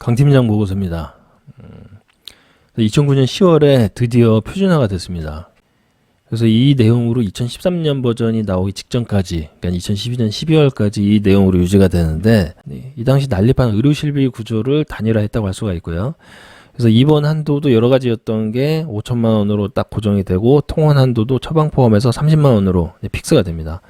강팀장 보고서입니다. 2009년 10월에 드디어 표준화가 됐습니다. 그래서 이 내용으로 2013년 버전이 나오기 직전까지, 그러니까 2012년 12월까지 이 내용으로 유지가 되는데, 이 당시 난립한 의료실비 구조를 단일화했다고 할 수가 있고요. 그래서 입원 한도도 여러 가지였던 게 5천만 원으로 딱 고정이 되고, 통원 한도도 처방 포함해서 30만 원으로 픽스가 됩니다.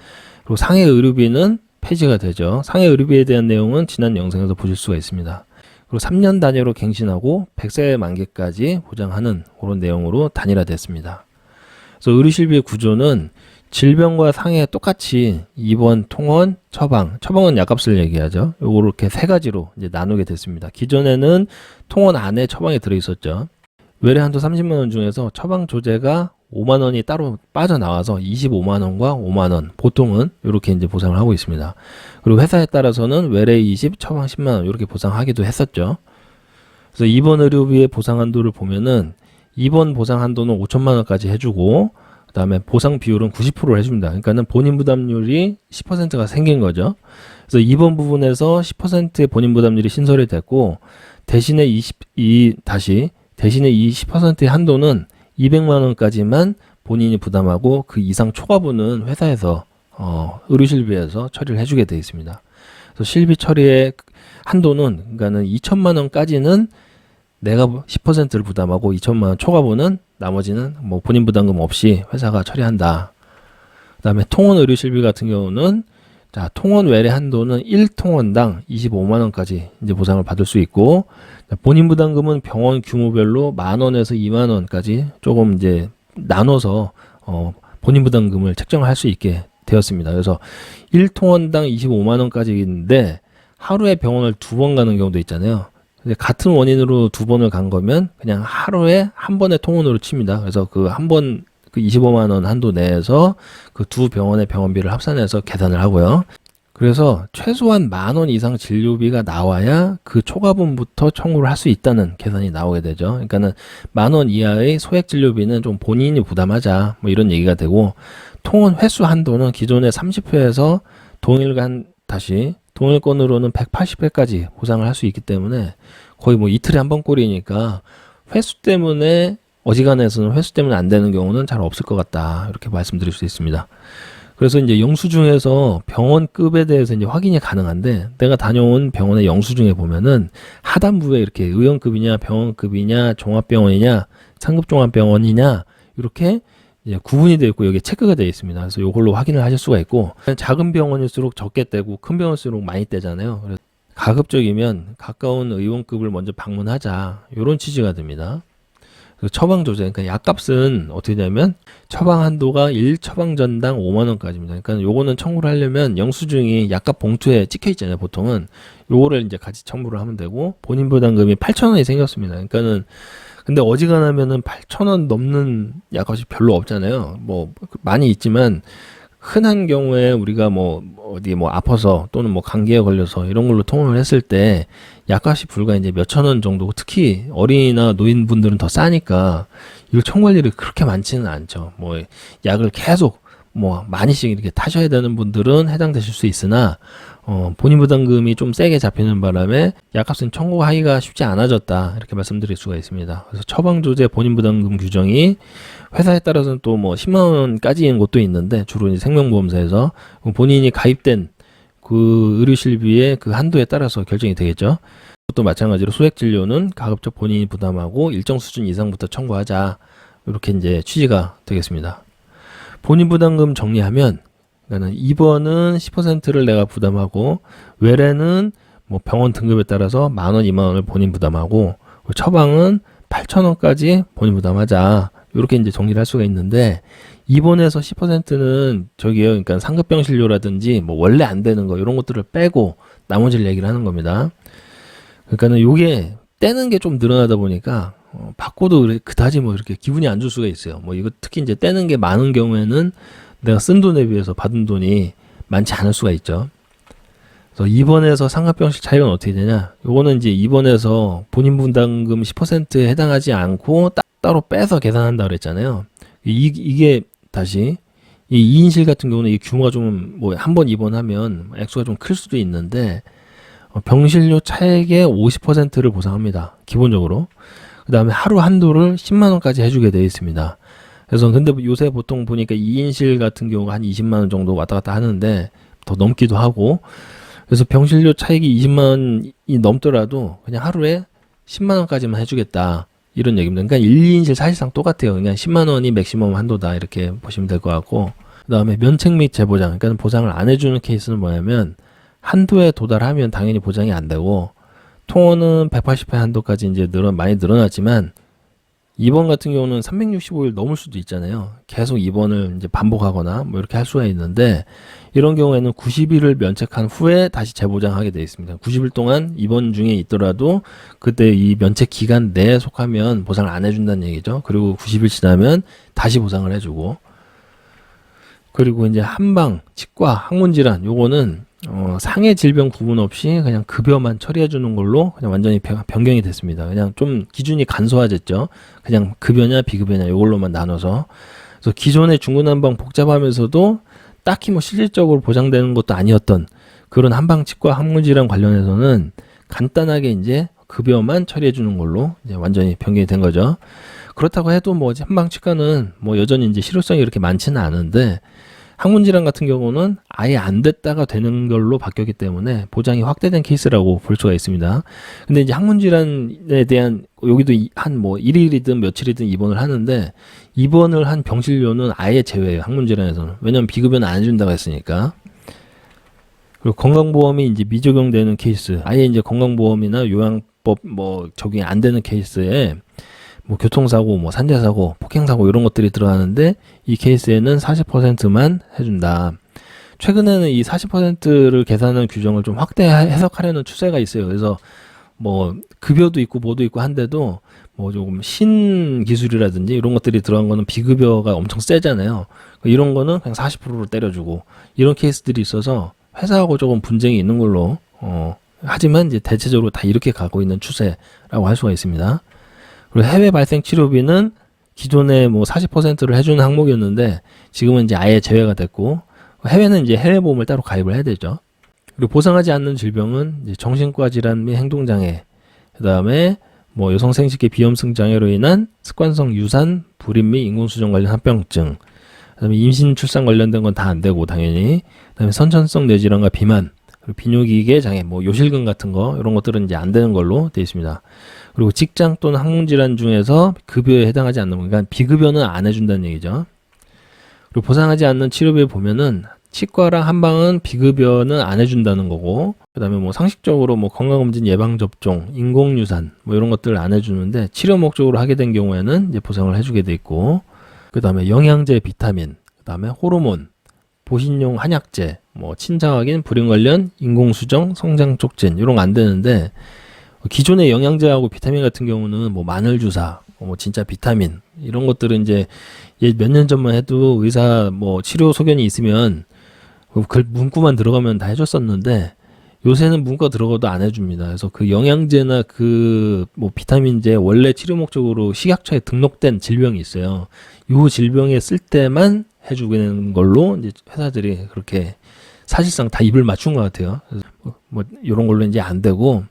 그리고 상해 의료비는 폐지가 되죠. 상해 의료비에 대한 내용은 지난 영상에서 보실 수가 있습니다. 그리고 3년 단위로 갱신하고 100세 만기까지 보장하는 그런 내용으로 단일화됐습니다. 그래서 의료실비의 구조는 질병과 상해 똑같이 입원, 통원, 처방은 약값을 얘기하죠. 요거 이렇게 세 가지로 이제 나누게 됐습니다. 기존에는 통원 안에 처방이 들어있었죠. 외래 한도 30만 원 중에서 처방 조제가 5만 원이 따로 빠져나와서 25만 원과 5만 원, 보통은 이렇게 이제 보상을 하고 있습니다. 그리고 회사에 따라서는 외래 20, 처방 10만 원 이렇게 보상하기도 했었죠. 그래서 입원 의료비의 보상 한도를 보면은 입원 보상 한도는 5천만 원까지 해주고, 그 다음에 보상 비율은 90%를 해줍니다. 그러니까는 본인 부담률이 10%가 생긴 거죠. 그래서 입원 부분에서 10%의 본인 부담률이 신설이 됐고, 대신에 이 10%의 한도는 200만 원까지만 본인이 부담하고 그 이상 초과분은 회사에서 의료실비에서 처리를 해주게 되어 있습니다. 그래서 실비 처리의 한도는, 그러니까는 2천만 원까지는 내가 10%를 부담하고 2천만 원 초과분은 나머지는 뭐 본인 부담금 없이 회사가 처리한다. 그다음에 통원 의료실비 같은 경우는 통원 외래 한도는 1통원당 25만 원까지 이제 보상을 받을 수 있고, 본인 부담금은 병원 규모별로 10,000원에서 2만 원까지 조금 이제 나눠서 본인 부담금을 책정할 수 있게 되었습니다. 그래서 1통원당 25만 원까지인데 하루에 병원을 2번 가는 경우도 있잖아요. 근데 같은 원인으로 2번을 간 거면 그냥 하루에 한 번의 통원으로 칩니다. 그래서 그 한 번 그 25만 원 한도 내에서 그 두 병원의 병원비를 합산해서 계산을 하고요. 그래서 최소한 10,000원 이상 진료비가 나와야 그 초과분부터 청구를 할 수 있다는 계산이 나오게 되죠. 그러니까는 10,000원 이하의 소액 진료비는 좀 본인이 부담하자, 뭐 이런 얘기가 되고, 통원 횟수 한도는 기존의 30회에서 동일건으로는 180회까지 보상을 할 수 있기 때문에 거의 뭐 이틀에 한 번 꼴이니까 횟수 때문에 어지간해서는 횟수 때문에 안 되는 경우는 잘 없을 것 같다, 이렇게 말씀드릴 수 있습니다. 그래서 이제 영수증에서 병원급에 대해서 이제 확인이 가능한데, 내가 다녀온 병원의 영수증에 보면은 하단부에 이렇게 의원급이냐, 병원급이냐, 종합병원이냐, 상급종합병원이냐 이렇게 이제 구분이 되어 있고 여기에 체크가 되어 있습니다. 그래서 이걸로 확인을 하실 수가 있고, 작은 병원일수록 적게 떼고 큰 병원일수록 많이 떼잖아요. 그래서 가급적이면 가까운 의원급을 먼저 방문하자, 이런 취지가 됩니다. 처방 조제, 그러니까 약값은 어떻게 되냐면 처방 한도가 1처방전당 5만 원까지입니다. 그러니까 요거는 청구를 하려면 영수증이 약값 봉투에 찍혀 있잖아요. 보통은 요거를 이제 같이 첨부를 하면 되고, 본인 부담금이 8,000원이 생겼습니다. 그러니까는 근데 어지간하면은 8,000원 넘는 약값이 별로 없잖아요. 뭐 많이 있지만 흔한 경우에 우리가 뭐 어디 뭐 아파서 또는 뭐 감기에 걸려서 이런 걸로 통원을 했을 때 약값이 불과 이제 몇천 원 정도고, 특히 어린이나 노인분들은 더 싸니까 이걸 청구할 일이 그렇게 많지는 않죠. 뭐 약을 계속 뭐 많이씩 이렇게 타셔야 되는 분들은 해당되실 수 있으나, 본인 부담금이 좀 세게 잡히는 바람에 약값은 청구하기가 쉽지 않아졌다, 이렇게 말씀드릴 수가 있습니다. 그래서 처방조제 본인 부담금 규정이 회사에 따라서는 또 뭐 10만 원까지인 곳도 있는데, 주로 이제 생명보험사에서 본인이 가입된 그 의료실비의 그 한도에 따라서 결정이 되겠죠. 또 마찬가지로 소액진료는 가급적 본인이 부담하고 일정 수준 이상부터 청구하자, 이렇게 이제 취지가 되겠습니다. 본인 부담금 정리하면, 그러니까 입원은 10%를 내가 부담하고, 외래는 뭐 병원 등급에 따라서 10,000원, 20,000원을 본인 부담하고, 처방은 8,000원까지 본인 부담하자, 이렇게 이제 정리를 할 수가 있는데, 입원에서 10%는 저기요, 그러니까 상급병 진료라든지 뭐 원래 안 되는 거 이런 것들을 빼고 나머지를 얘기를 하는 겁니다. 그러니까는 요게 떼는 게 좀 늘어나다 보니까 받고도 그다지 뭐 이렇게 기분이 안 좋을 수가 있어요. 뭐 이거 특히 이제 떼는 게 많은 경우에는 내가 쓴 돈에 비해서 받은 돈이 많지 않을 수가 있죠. 그래서 입원에서 상급병실 차이가 어떻게 되냐? 요거는 이제 입원에서 본인 부담금 10%에 해당하지 않고 따로 빼서 계산한다 그랬잖아요. 이게 다시 이 2인실 같은 경우는 이 규모가 좀 뭐 한 번 입원하면 액수가 좀 클 수도 있는데, 병실료 차액의 50%를 보상합니다. 기본적으로. 그 다음에 하루 한도를 10만 원까지 해주게 되어 있습니다. 그래서 근데 요새 보통 보니까 2인실 같은 경우가 한 20만 원 정도 왔다 갔다 하는데 더 넘기도 하고, 그래서 병실료 차익이 20만 원이 넘더라도 그냥 하루에 10만 원까지만 해주겠다, 이런 얘기입니다. 그러니까 1, 2인실 사실상 똑같아요. 그냥 10만 원이 맥시멈 한도다, 이렇게 보시면 될 것 같고, 그 다음에 면책 및 재보장, 그러니까 보상을 안 해주는 케이스는 뭐냐면 한도에 도달하면 당연히 보장이 안 되고, 통원은 180회 한도까지 이제 많이 늘어났지만 입원 같은 경우는 365일 넘을 수도 있잖아요. 계속 입원을 이제 반복하거나 뭐 이렇게 할 수가 있는데, 이런 경우에는 90일을 면책한 후에 다시 재보장하게 되어 있습니다. 90일 동안 입원 중에 있더라도 그때 이 면책 기간 내에 속하면 보상을 안 해준다는 얘기죠. 그리고 90일 지나면 다시 보상을 해주고, 그리고 이제 한방, 치과, 항문질환, 요거는 상해 질병 구분 없이 그냥 급여만 처리해 주는 걸로 그냥 완전히 변경이 됐습니다. 그냥 좀 기준이 간소화됐죠. 그냥 급여냐 비급여냐 요걸로만 나눠서. 그래서 기존의 중구난방 복잡하면서도 딱히 뭐 실질적으로 보장되는 것도 아니었던 그런 한방 치과 항문질환 관련해서는 간단하게 이제 급여만 처리해 주는 걸로 이제 완전히 변경이 된 거죠. 그렇다고 해도 뭐 한방 치과는 뭐 여전히 이제 실효성이 그렇게 많지는 않은데, 항문질환 같은 경우는 아예 안 됐다가 되는 걸로 바뀌었기 때문에 보장이 확대된 케이스라고 볼 수가 있습니다. 근데 이제 항문질환에 대한 여기도 한 뭐 1일이든 며칠이든 입원을 하는데, 입원을 한 병실료는 아예 제외해요. 항문질환에서는. 왜냐면 비급여는 안 해준다고 했으니까. 그리고 건강보험이 이제 미적용되는 케이스, 아예 이제 건강보험이나 요양법 뭐 적용이 안 되는 케이스에 뭐 교통사고, 뭐 산재사고, 폭행사고 이런 것들이 들어가는데, 이 케이스에는 40%만 해준다. 최근에는 이 40%를 계산하는 규정을 좀 확대 해석하려는 추세가 있어요. 그래서 뭐 급여도 있고 뭐도 있고 한데도 뭐 조금 신기술이라든지 이런 것들이 들어간 거는 비급여가 엄청 세잖아요. 이런 거는 그냥 40%로 때려주고, 이런 케이스들이 있어서 회사하고 조금 분쟁이 있는 걸로, 하지만 이제 대체적으로 다 이렇게 가고 있는 추세라고 할 수가 있습니다. 그리고 해외 발생 치료비는 기존에 뭐 40%를 해주는 항목이었는데 지금은 이제 아예 제외가 됐고, 해외는 이제 해외보험을 따로 가입을 해야 되죠. 그리고 보상하지 않는 질병은 이제 정신과 질환 및 행동장애, 그 다음에 뭐 여성 생식기 비염성 장애로 인한 습관성 유산, 불임 및 인공수정 관련 합병증, 그 다음에 임신 출산 관련된 건 다 안 되고 당연히, 그 다음에 선천성 뇌질환과 비만, 그리고 비뇨기계 장애, 뭐 요실금 같은 거 이런 것들은 이제 안 되는 걸로 되어 있습니다. 그리고 직장 또는 항문질환 중에서 급여에 해당하지 않는 거, 그러니까 비급여는 안 해준다는 얘기죠. 그리고 보상하지 않는 치료비에 보면은 치과랑 한방은 비급여는 안 해준다는 거고, 그 다음에 뭐 상식적으로 뭐 건강검진 예방접종, 인공유산 뭐 이런 것들을 안 해주는데, 치료 목적으로 하게 된 경우에는 이제 보상을 해주게 돼 있고, 그 다음에 영양제, 비타민, 그 다음에 호르몬, 보신용 한약제, 뭐 친자 확인, 불임 관련 인공수정, 성장 촉진 이런 거 안 되는데, 기존의 영양제하고 비타민 같은 경우는 뭐 마늘 주사, 뭐 진짜 비타민 이런 것들은 이제 몇 년 전만 해도 의사 뭐 치료 소견이 있으면 그 문구만 들어가면 다 해줬었는데, 요새는 문구가 들어가도 안 해줍니다. 그래서 그 영양제나 그 뭐 비타민제 원래 치료 목적으로 식약처에 등록된 질병이 있어요. 요 질병에 쓸 때만 해주는 걸로 이제 회사들이 그렇게 사실상 다 입을 맞춘 것 같아요. 그래서 뭐 이런 걸로 이제 안 되고,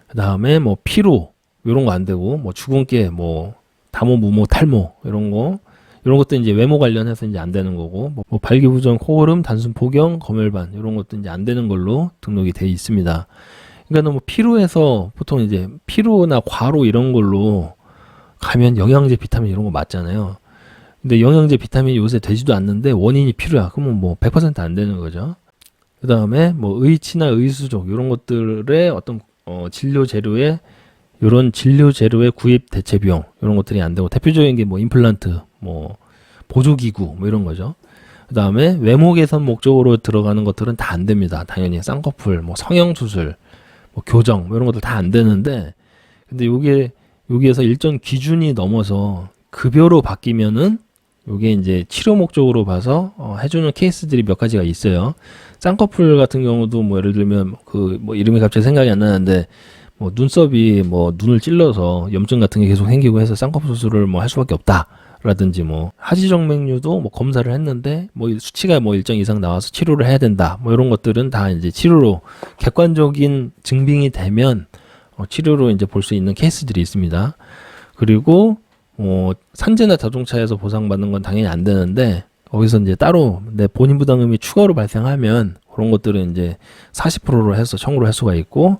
그 다음에 뭐 피로 이런 거 안 되고, 뭐 주근깨, 뭐 다모, 무모, 탈모 이런 것도 이제 외모 관련해서 이제 안 되는 거고, 뭐 발기부전, 코고름, 단순 포경, 검열반 이런 것도 이제 안 되는 걸로 등록이 돼 있습니다. 그러니까 뭐 피로에서 보통 이제 피로나 과로 이런 걸로 가면 영양제, 비타민 이런 거 맞잖아요. 근데 영양제, 비타민이 요새 되지도 않는데 원인이 피로야. 그러면 뭐 100% 안 되는 거죠. 그 다음에 뭐 의치나 의수족 이런 것들의 어떤 진료 재료에 이런 진료 재료의 구입 대체 비용 이런 것들이 안 되고, 대표적인 게 뭐 임플란트, 뭐 보조기구 뭐 이런 거죠. 그 다음에 외모 개선 목적으로 들어가는 것들은 다 안 됩니다. 당연히 쌍꺼풀, 뭐 성형 수술, 뭐 교정 뭐 이런 것들 다 안 되는데, 근데 여기에서 일정 기준이 넘어서 급여로 바뀌면은 요게 이제 치료 목적으로 봐서 해주는 케이스들이 몇 가지가 있어요. 쌍꺼풀 같은 경우도 뭐 예를 들면 그 뭐 이름이 갑자기 생각이 안 나는데, 뭐 눈썹이 뭐 눈을 찔러서 염증 같은 게 계속 생기고 해서 쌍꺼풀 수술을 뭐 할 수밖에 없다 라든지 뭐 하지정맥류도 뭐 검사를 했는데 뭐 수치가 뭐 일정 이상 나와서 치료를 해야 된다. 뭐 이런 것들은 다 이제 치료로 객관적인 증빙이 되면 치료로 이제 볼 수 있는 케이스들이 있습니다. 그리고 산재나 자동차에서 보상받는 건 당연히 안 되는데 거기서 이제 따로 내 본인 부담금이 추가로 발생하면 그런 것들은 이제 40%로 해서 청구를 할 수가 있고,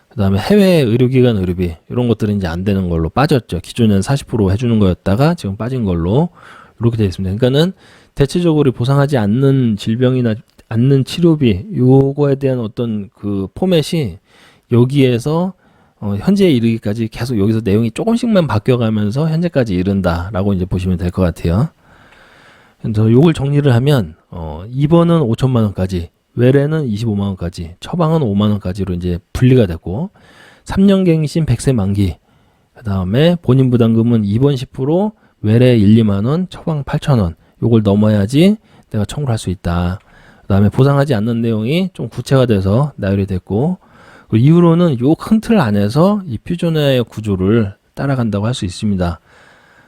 그다음에 해외 의료기관 의료비 이런 것들은 이제 안 되는 걸로 빠졌죠. 기존에는 40% 해주는 거였다가 지금 빠진 걸로 이렇게 되어 있습니다. 그러니까는 대체적으로 보상하지 않는 질병이나 않는 치료비 요거에 대한 어떤 그 포맷이 여기에서 현재에 이르기까지 계속 여기서 내용이 조금씩만 바뀌어가면서 현재까지 이른다라고 이제 보시면 될 것 같아요. 그래서 요걸 정리를 하면 2번은 5천만 원까지, 외래는 25만 원까지, 처방은 5만 원까지로 이제 분리가 되고, 3년 갱신 100세 만기, 그 다음에 본인 부담금은 2번 10%, 외래 1, 2만 원, 처방 8천 원. 요걸 넘어야지 내가 청구를 할 수 있다. 그 다음에 보상하지 않는 내용이 좀 구체화돼서 나열이 됐고, 그 이후로는 요 큰 틀 안에서 이 표준화의 구조를 따라간다고 할 수 있습니다.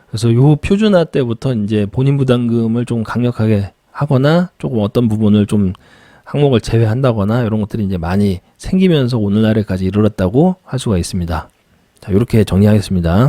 그래서 요 표준화 때부터 이제 본인 부담금을 좀 강력하게 하거나 조금 어떤 부분을 좀 항목을 제외한다거나 이런 것들이 이제 많이 생기면서 오늘날에까지 이르렀다고 할 수가 있습니다. 자, 이렇게 정리하겠습니다.